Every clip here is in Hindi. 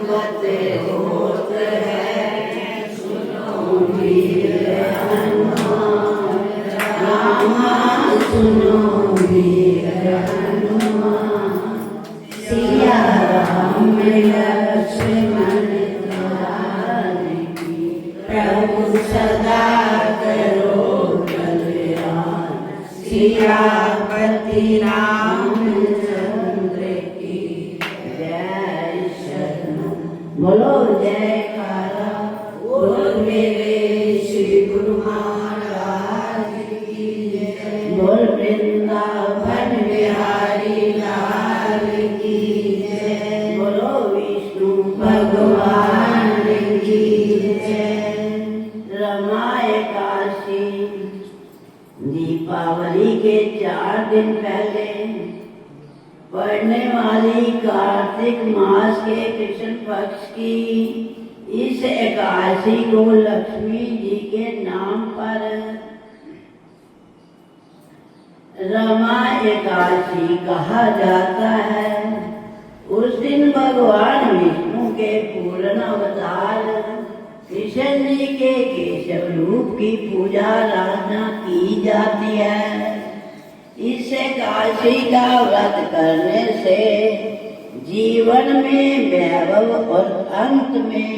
मत होत है, सुनो वीर हनुमान, रामा सुनो वीर हनुमान। सिया राम लक्ष्मण तुम्हारी की, प्रभु सदा करो कल्याण। सियापति रामचंद्र की जय। शरण बोलो जयकारा, बोलो मेरे श्री गुरु महाराज की जय। बोल वृंदावन बिहारी लाल की जय। बोलो विष्णु भगवान की जय। रमा एकादशी दीपावली के 4 दिन पहले पड़ने वाली कार्तिक मास के कृष्ण पक्ष की इस एकादशी को लक्ष्मी जी के नाम पर रमा एकादशी कहा जाता है। उस दिन भगवान विष्णु के पूर्ण अवतार कृष्ण जी के केशव रूप की पूजा आराधना की जाती है। इस एकादशी का व्रत करने से जीवन में वैभव और अंत में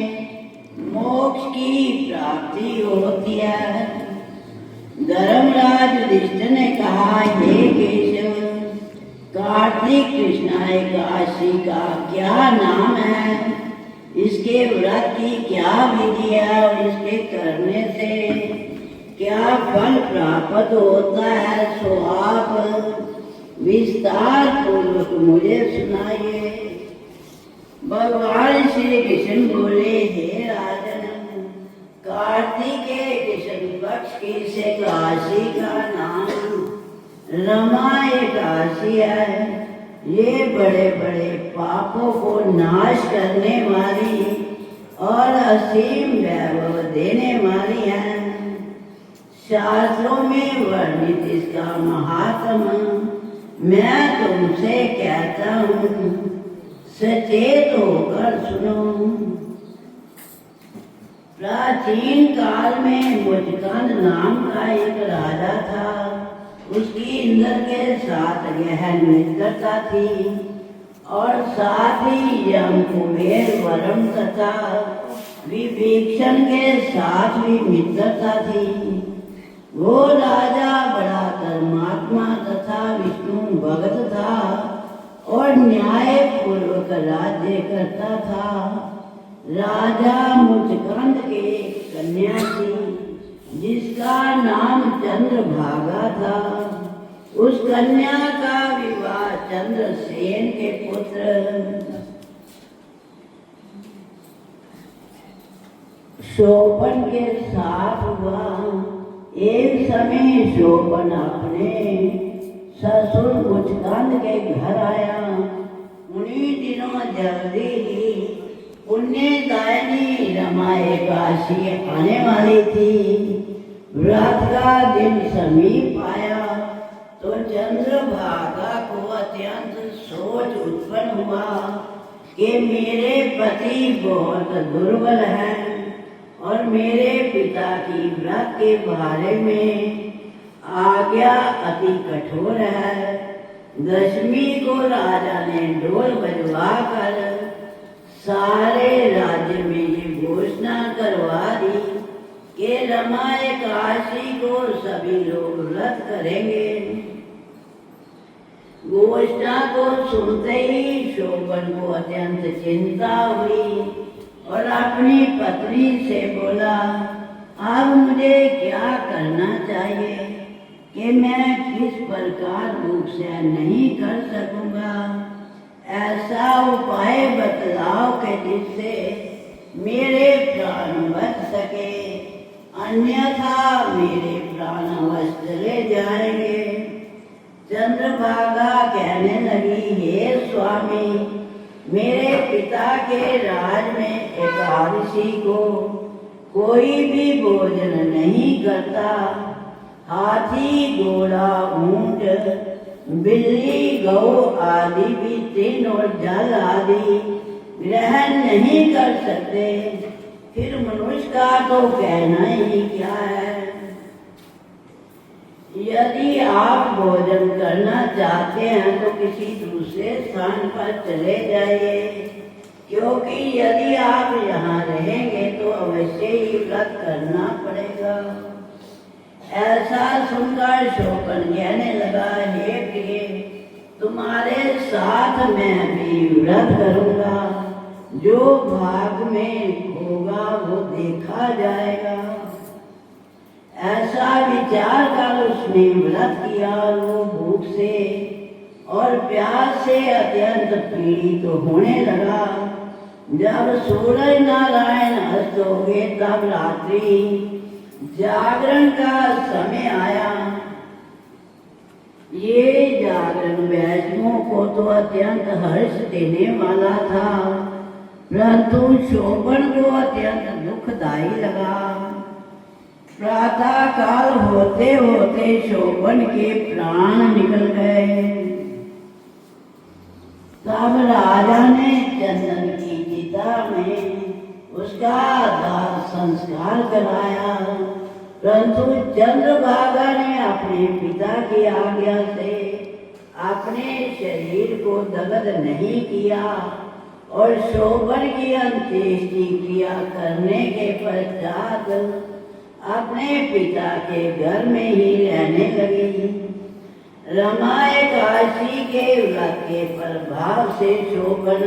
मोक्ष की प्राप्ति होती है। धर्मराज युधिष्ठिर ने कहा, हे केशव, कार्तिक कृष्ण एकादशी का क्या नाम है, इसके व्रत की क्या विधि है और इसके करने से क्या फल प्राप्त होता है, सो आप विस्तार पूर्वक मुझे सुनाइए। भगवान श्री कृष्ण बोले, हे राजन, कार्तिक के कृष्ण पक्ष की एकादशी का नाम रमा एकादशी है। ये बड़े बड़े पापों को नाश करने वाली और असीम वैभव देने वाली है। शास्त्रों में वर्णित इसका महात्म मैं तुमसे कहता हूँ, सचेत होकर सुनो। प्राचीन काल में मुचकंद नाम का एक राजा था। उसकी इंद्र के साथ गहन मित्रता थी और साथ ही यम कुबेर वरुण तथा विभीषण के साथ भी मित्रता थी। वो राजा बड़ा धर्मात्मा तथा विष्णु भक्त था और न्याय पूर्वक राज्य करता था। राजा मुचकंद के कन्या थी जिसका नाम चंद्रभागा था। उस कन्या का विवाह चंद्रसेन के पुत्र शोभन के साथ हुआ। एक समय शोभन अपने ससुर मुचकंद के घर आया। उन्हीं दिनों जल्दी ही पुण्यदायिनी रमा एकादशी आने वाली थी। व्रत का दिन समीप आया तो चंद्रभागा को अत्यंत सोच उत्पन्न हुआ कि मेरे पति बहुत दुर्बल हैं और मेरे पिता की व्रत के बारे में आज्ञा अति कठोर है। दशमी को राजा ने ढोल बजवा कर सारे राज्य में ये घोषणा करवा दी कि रमा एकादशी को सभी लोग व्रत करेंगे। घोषणा को सुनते ही शोभन को अत्यंत चिंता हुई और अपनी पत्नी से बोला, अब मुझे क्या करना चाहिए कि मैं किस प्रकार दुख सहन नहीं कर सकूंगा। ऐसा उपाय बतलाओ कि जिससे मेरे प्राण बच सके, अन्यथा मेरे प्राण अवश्य चले जाएंगे। चंद्रभागा कहने लगी, हे स्वामी, मेरे पिता के राज में एकादशी को कोई भी भोजन नहीं करता। हाथी, घोड़ा, ऊंट, बिल्ली, गौ आदि भी तृण और जल आदि ग्रहण नहीं कर सकते, फिर मनुष्य का तो कहना ही क्या है। यदि आप भोजन करना चाहते हैं तो किसी दूसरे स्थान पर चले जाइए, क्योंकि यदि आप यहाँ रहेंगे तो अवश्य ही व्रत करना पड़ेगा। ऐसा सुनकर शोकन कहने लगा, हे प्रिय, तुम्हारे साथ मैं भी व्रत करूँगा, जो भाग में होगा वो देखा जाएगा। ऐसा विचार कर उसने व्रत किया। वो भूख से और प्यास से अत्यंत पीड़ित होने लगा। जब सूरज नारायण अस्त हो गए तब रात्रि जागरण का समय आया। ये जागरण वैष्णवों को तो अत्यंत हर्ष देने वाला था, परंतु शोभन को अत्यंत दुखदायी लगा। प्रातः काल होते होते शोभन के प्राण निकल गए। तब राजा ने चंदन की चिता में उसका दाह संस्कार कराया, परंतु चंद्रभागा ने अपने पिता की आज्ञा से अपने शरीर को दग्ध नहीं किया और शोभन की अंत्येष्टि क्रिया करने के पश्चात अपने पिता के घर में ही रहने लगी। रमा एकादशी के व्रत के प्रभाव से शोभन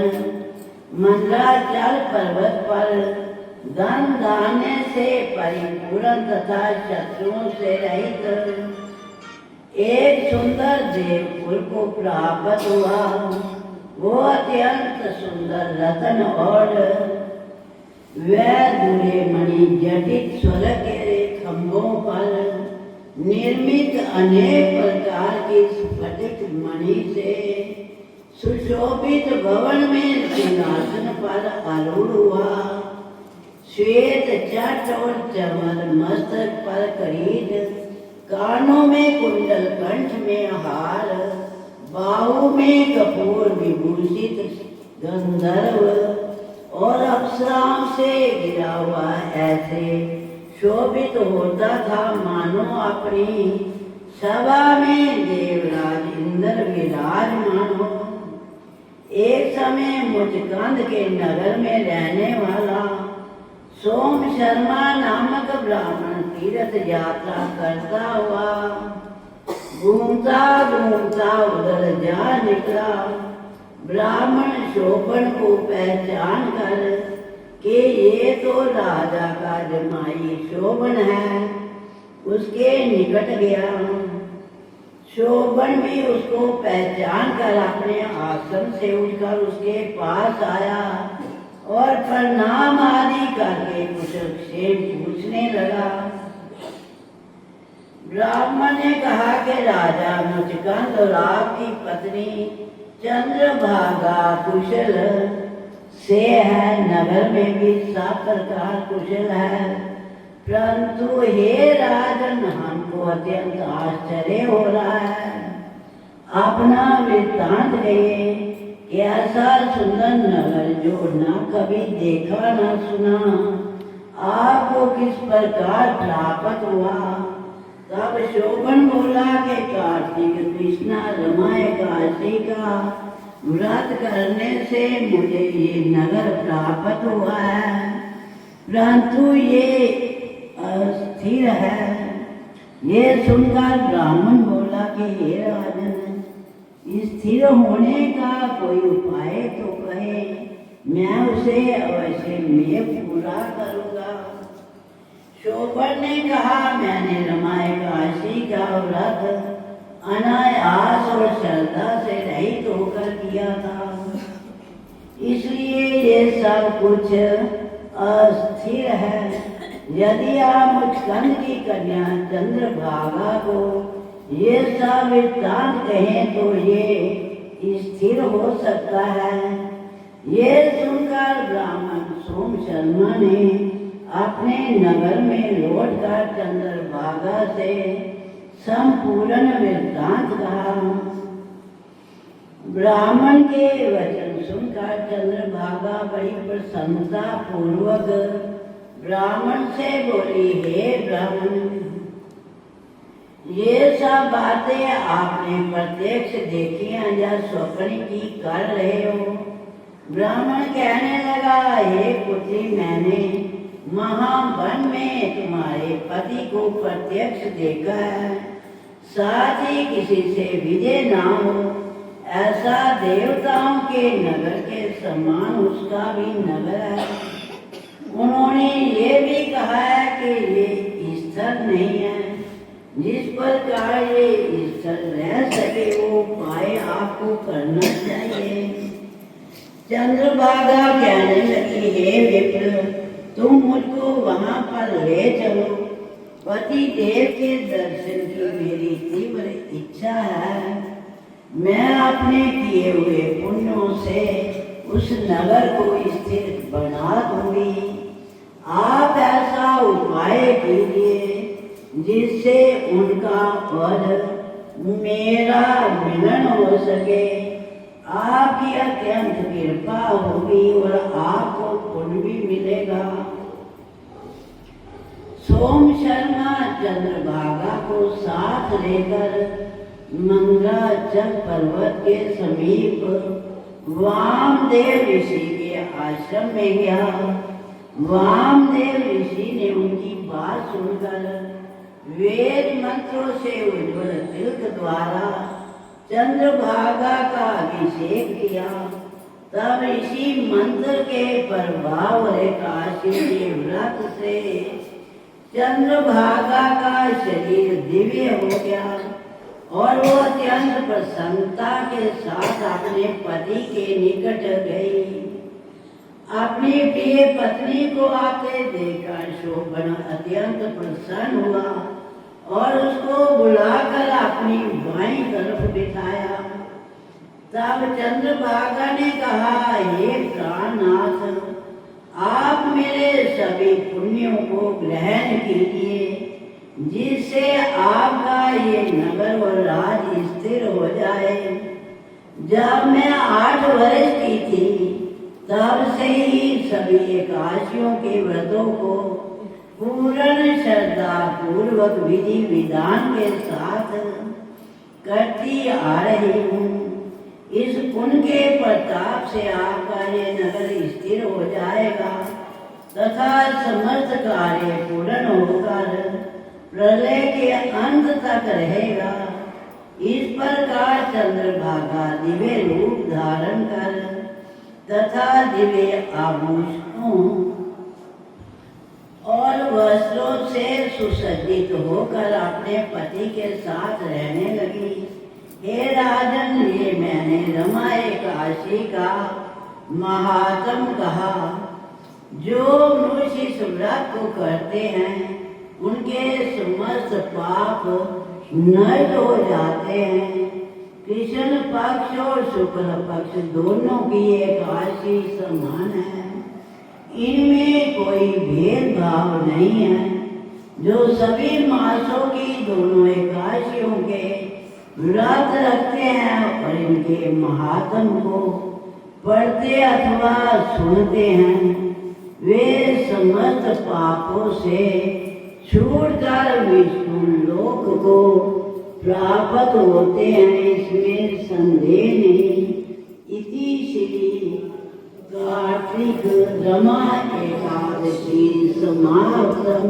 मंदराचल पर्वत पर धन धान्य से परिपूर्ण तथा शत्रुओं से रहित एक सुंदर देवपुर को प्राप्त हुआ। वो अत्यंत सुंदर रतन और वह दूरे मणि जटित स्वर्ग के खंभों पर निर्मित अनेक प्रकार की स्फटिक मणि से सुशोभित भवन में सिंहासन पर आरूढ़ हुआ। श्वेत चट और चमर मस्तक पर करीद, कानों में कुंडल, कंठ में हार, बाहु में कपूर विभूषित गंधर्व और अप्सराओं से गिरा हुआ ऐसे शोभित होता था मानो अपनी सभा में देवराज इंद्र विराजमान हो। एक समय मुचकंद के नगर में रहने वाला सोम शर्मा नामक ब्राह्मण तीर्थ यात्रा करता हुआ घूमता घूमता उधर जा निकला। ब्राह्मण शोभन को पहचान कर कि ये तो राजा का जमाई शोभन है, उसके निकट गया। शोभन भी उसको पहचान कर अपने आश्रम से उठकर उसके पास आया और प्रणाम आदि करके कुशलक्षेम पूछने लगा। ब्राह्मण ने कहा कि राजा मुचकंद और आपकी पत्नी चंद्रभागा कुशल से है, नगर में भी सब प्रकार कुशल है, परंतु हे राजन, हमको अत्यंत आश्चर्य हो रहा है। अपना वृत्तांत कहिए कि ऐसा सुंदर नगर जो ना कभी देखा ना सुना, आपको किस प्रकार प्राप्त हुआ। तब शोभन बोला कि कार्तिक कृष्णा रमा एकादशी का व्रत करने से मुझे ये नगर प्राप्त हुआ है, परंतु ये अस्थिर है। ये सुनकर ब्राह्मण बोला कि हे राजन, स्थिर होने का कोई उपाय तो कहे, मैं उसे अवश्य में पूरा करूँगा। शोभन ने कहा, मैंने रमा एकादशी का व्रत अनायास और श्रद्धा से रहित होकर किया था, इसलिए ये सब कुछ अस्थिर है। यदि आप मुचकंद की कन्या चंद्रभागा को ये सब वृत्तांत कहें तो ये स्थिर हो सकता है। ये सुनकर ब्राह्मण सोम शर्मा ने अपने नगर में लौटकर चंद्रभागा से संपूर्ण वृत्तांत कहा। ब्राह्मण के वचन सुनकर चंद्रभागा बड़ी प्रसन्नता पूर्वक ब्राह्मण से बोली, हे ब्राह्मण, ये सब बातें आपने प्रत्यक्ष देखी हैं या स्वप्न की कर रहे हो? ब्राह्मण कहने लगा, हे पुत्री, मैंने महावन में तुम्हारे पति को प्रत्यक्ष देखा है, साथ ही किसी से विजय ना हो, ऐसा देवताओं के नगर के समान उसका भी नगर है। उन्होंने ये भी कहा है कि ये स्थल नहीं है, जिस प्रकार ये स्थल रह सके वो उपाय आपको करना चाहिए। चंद्रभागा कहने लगी, हे विप्र, तुम मुझको वहां पर ले चलो। पति देव के दर्शन की मेरी तीव्र इच्छा है। मैं अपने किए हुए पुण्यों से उस नगर को स्थिर बना दूंगी। आप ऐसा उपाय कीजिए जिससे उनका और मेरा मिलन हो सके। आपकी अत्यंत कृपा होगी और आपको पुण्य भी मिलेगा। सोम शर्मा चंद्रभागा को साथ लेकर मंगलाचल पर्वत के समीप वामदेव ऋषि के आश्रम में गया। वामदेव ऋषि ने उनकी बात सुनकर वेद मंत्रों से उज्ज्वल तिलक द्वारा चंद्रभागा का अभिषेक किया। तब ऋषि मंत्र के प्रभाव और एकादशी के व्रत से चंद्रभागा का शरीर दिव्य हो गया और वो अत्यंत प्रसन्नता के साथ अपने पति के निकट गई। अपनी प्रिय पत्नी को आते देखकर शोभन अत्यंत प्रसन्न हुआ और उसको बुलाकर अपनी बाईं तरफ बिठाया। तब चंद्रभागा ने कहा, हे प्राणनाथ, आप मेरे सभी पुण्यों को ग्रहण कीजिए, जिससे आपका ये नगर और राज स्थिर हो जाए। जब मैं 8 वर्ष की थी तब से ही सभी एकादशियों के व्रतों को पूर्ण श्रद्धा पूर्वक विधि विधान के साथ करती आ रही हूँ। इस पुण्य के प्रताप से आपका ये नगर स्थिर हो जाएगा तथा समस्त कार्य पूर्ण होकर प्रलय के अंत तक रहेगा। इस प्रकार चंद्रभागा दिव्य रूप धारण कर तथा दिव्य आभूषणों और वस्त्रों से सुसज्जित होकर अपने पति के साथ रहने लगी। हे राजन, ये मैंने रमा एकादशी का महात्म कहा। जो मनुष्य इस व्रत को करते हैं उनके समस्त पाप नष्ट हो जाते हैं। कृष्ण पक्ष और शुक्ल पक्ष दोनों की एकादशी समान है, इनमें कोई भेदभाव नहीं है। जो सभी मासों की दोनों एकादशियों के व्रत रखते हैं और इनके महात्म को पढ़ते अथवा सुनते हैं, वे समस्त पापों से छूटकर विष्णु लोक को प्राप्त होते हैं, इसमें संदेह नहीं। इति श्री कार्तिक रमा एकादशी समाप्तम।